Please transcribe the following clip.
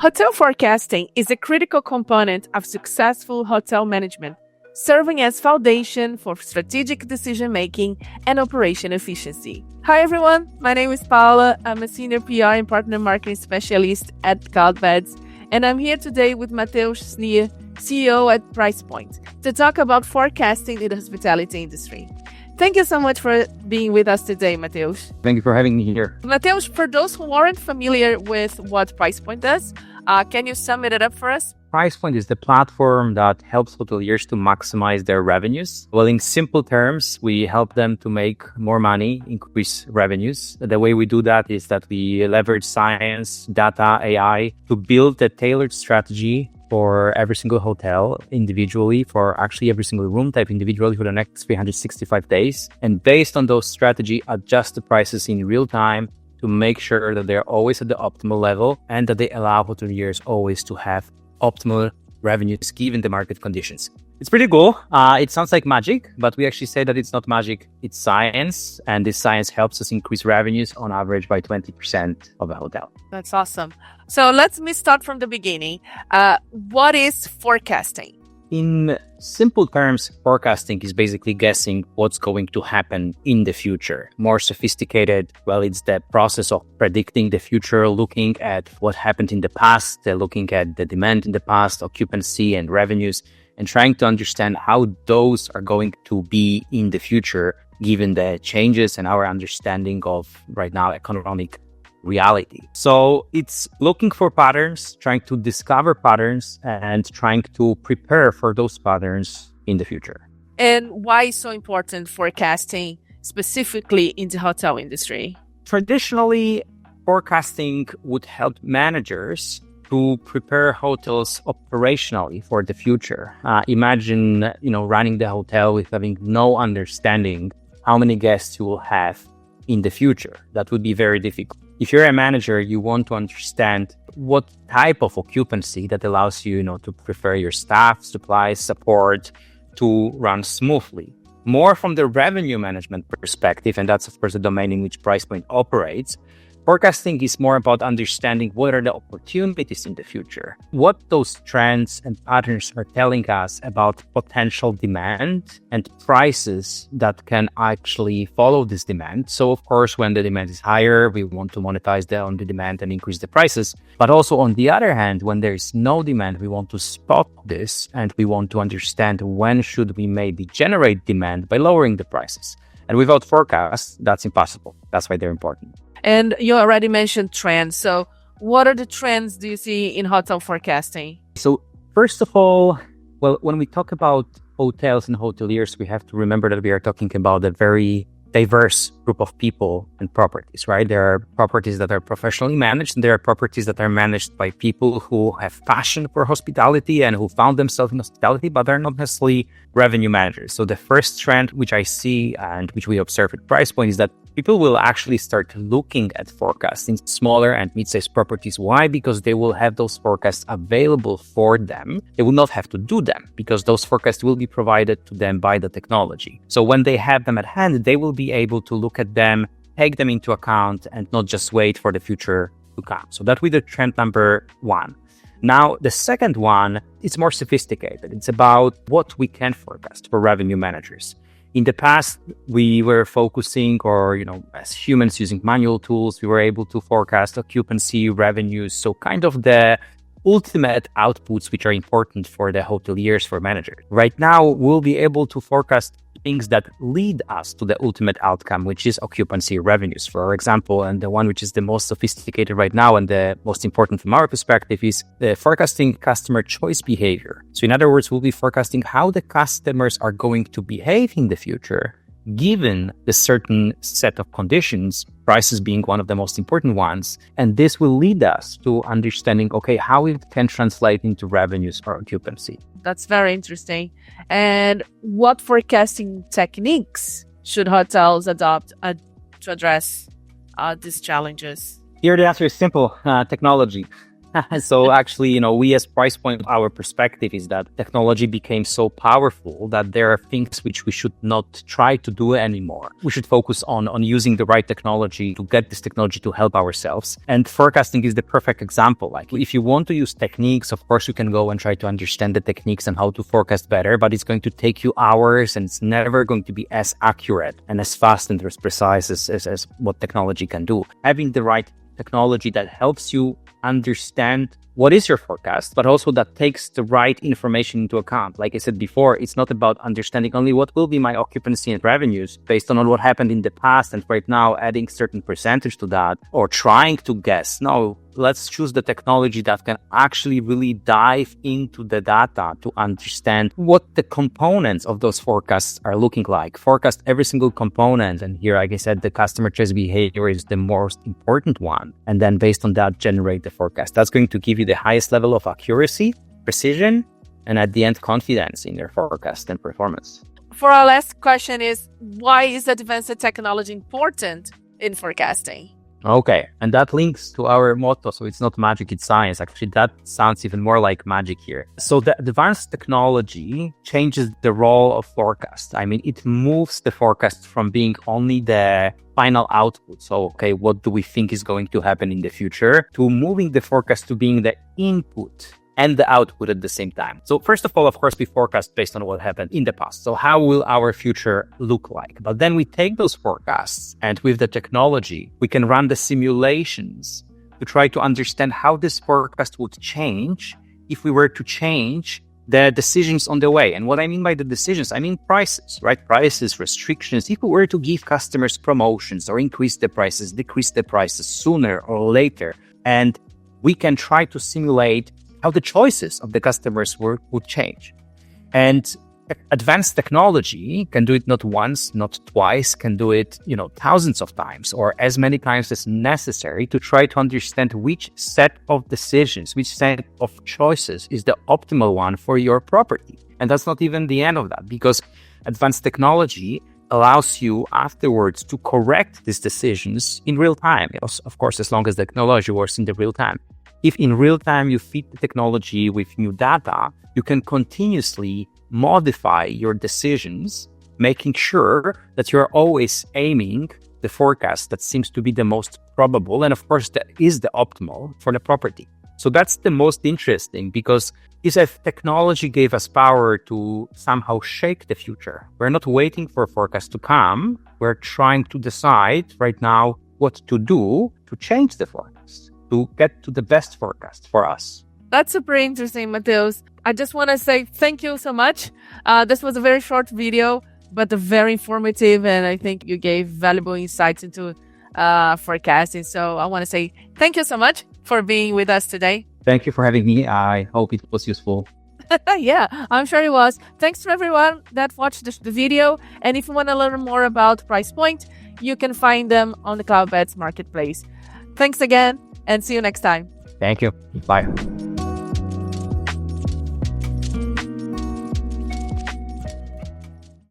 Hotel forecasting is a critical component of successful hotel management, serving as foundation for strategic decision-making and operation efficiency. Hi everyone, my name is Paula. I'm a senior PR and partner marketing specialist at Cloudbeds, and I'm here today with Mateusz Sznir, CEO at Pricepoint, to talk about forecasting in the hospitality industry. Thank you so much for being with us today, Matheusz. Thank you for having me here. Matheusz, for those who aren't familiar with what Pricepoint does, can you sum it up for us? Pricepoint is the platform that helps hoteliers to maximize their revenues. Well, in simple terms, we help them to make more money, increase revenues. The way we do that is that we leverage science, data, AI to build a tailored strategy for every single hotel individually, for actually every single room type individually for the next 365 days. And based on those strategy, adjust the prices in real time to make sure that they're always at the optimal level and that they allow hoteliers always to have optimal revenues given the market conditions. It's pretty cool. It sounds like magic, but we actually say that it's not magic, it's science. And this science helps us increase revenues on average by 20% of a hotel. That's awesome. So let me start from the beginning. What is forecasting? In simple terms, forecasting is basically guessing what's going to happen in the future. More sophisticated, well, it's the process of predicting the future, looking at what happened in the past, looking at the demand in the past, occupancy and revenues, and trying to understand how those are going to be in the future, given the changes and our understanding of right now economic reality. So it's looking for patterns, trying to discover patterns, and trying to prepare for those patterns in the future. And why is so important forecasting specifically in the hotel industry? Traditionally, forecasting would help managers to prepare hotels operationally for the future. Imagine, running the hotel with having no understanding how many guests you will have in the future. That would be very difficult. If you're a manager, you want to understand what type of occupancy that allows you, to prepare your staff, supplies, support to run smoothly. More from the revenue management perspective, and that's of course the domain in which Pricepoint operates, forecasting is more about understanding what are the opportunities in the future, what those trends and patterns are telling us about potential demand and prices that can actually follow this demand. So of course, when the demand is higher, we want to monetize on the demand and increase the prices. But also on the other hand, when there is no demand, we want to spot this and we want to understand when should we maybe generate demand by lowering the prices. And without forecasts, that's impossible. That's why they're important. And you already mentioned trends. So what are the trends do you see in hotel forecasting? So first of all, well, when we talk about hotels and hoteliers, we have to remember that we are talking about a very diverse group of people and properties, right? There are properties that are professionally managed, and there are properties that are managed by people who have passion for hospitality and who found themselves in hospitality, but are not necessarily revenue managers. So the first trend which I see and which we observe at Pricepoint is that people will actually start looking at forecasting smaller and mid-sized properties. Why? Because they will have those forecasts available for them. They will not have to do them because those forecasts will be provided to them by the technology. So when they have them at hand, they will be able to look at them, take them into account, and not just wait for the future to come. So that would be the trend number one. Now, the second one, it's more sophisticated. It's about what we can forecast for revenue managers. In the past, we were focusing, as humans using manual tools, we were able to forecast occupancy, revenues, so kind of the ultimate outputs which are important for the hoteliers, for managers. Right now, we'll be able to forecast things that lead us to the ultimate outcome, which is occupancy revenues, for example. And the one which is the most sophisticated right now and the most important from our perspective is the forecasting customer choice behavior. So in other words, we'll be forecasting how the customers are going to behave in the future, given the certain set of conditions, prices being one of the most important ones. And this will lead us to understanding, how it can translate into revenues or occupancy. That's very interesting. And what forecasting techniques should hotels adopt to address these challenges? Here, the answer is simple. Technology. So actually, we as Pricepoint, our perspective is that technology became so powerful that there are things which we should not try to do anymore. We should focus on using the right technology to get this technology to help ourselves. And forecasting is the perfect example. Like if you want to use techniques, of course, you can go and try to understand the techniques and how to forecast better, but it's going to take you hours and it's never going to be as accurate and as fast and as precise as what technology can do. Having the right technology that helps you understand what is your forecast, but also that takes the right information into account. Like I said before, it's not about understanding only what will be my occupancy and revenues based on what happened in the past and right now adding certain percentage to that or trying to guess. No, let's choose the technology that can actually really dive into the data to understand what the components of those forecasts are looking like. Forecast every single component. And here, like I said, the customer choice behavior is the most important one. And then based on that, generate the forecast. That's going to give you the highest level of accuracy, precision, and at the end, confidence in your forecast and performance. For our last question is, why is advanced technology important in forecasting? Okay, and that links to our motto. So it's not magic, it's science. Actually, that sounds even more like magic here. So the advanced technology changes the role of forecast. I mean, it moves the forecast from being only the final output. So, okay, what do we think is going to happen in the future, to moving the forecast to being the input and the output at the same time. So first of all, of course, we forecast based on what happened in the past. So how will our future look like? But then we take those forecasts and with the technology, we can run the simulations to try to understand how this forecast would change if we were to change the decisions on the way. And what I mean by the decisions, I mean prices, right? Prices, restrictions. If we were to give customers promotions or increase the prices, decrease the prices sooner or later, and we can try to simulate how the choices of the customers would change. And advanced technology can do it not once, not twice, can do it, thousands of times or as many times as necessary to try to understand which set of decisions, which set of choices is the optimal one for your property. And that's not even the end of that, because advanced technology allows you afterwards to correct these decisions in real time. Of course, as long as the technology works in the real time. If in real time you feed the technology with new data, you can continuously modify your decisions, making sure that you're always aiming the forecast that seems to be the most probable. And of course, that is the optimal for the property. So that's the most interesting, because if technology gave us power to somehow shake the future. We're not waiting for a forecast to come. We're trying to decide right now what to do to change the forecast, to get to the best forecast for us. That's super interesting, Matheusz. I just want to say thank you so much. This was a very short video, but very informative, and I think you gave valuable insights into forecasting. So I want to say thank you so much for being with us today. Thank you for having me. I hope it was useful. Yeah, I'm sure it was. Thanks to everyone that watched the video. And if you want to learn more about Pricepoint, you can find them on the Cloudbeds marketplace. Thanks again, and see you next time. Thank you. Bye.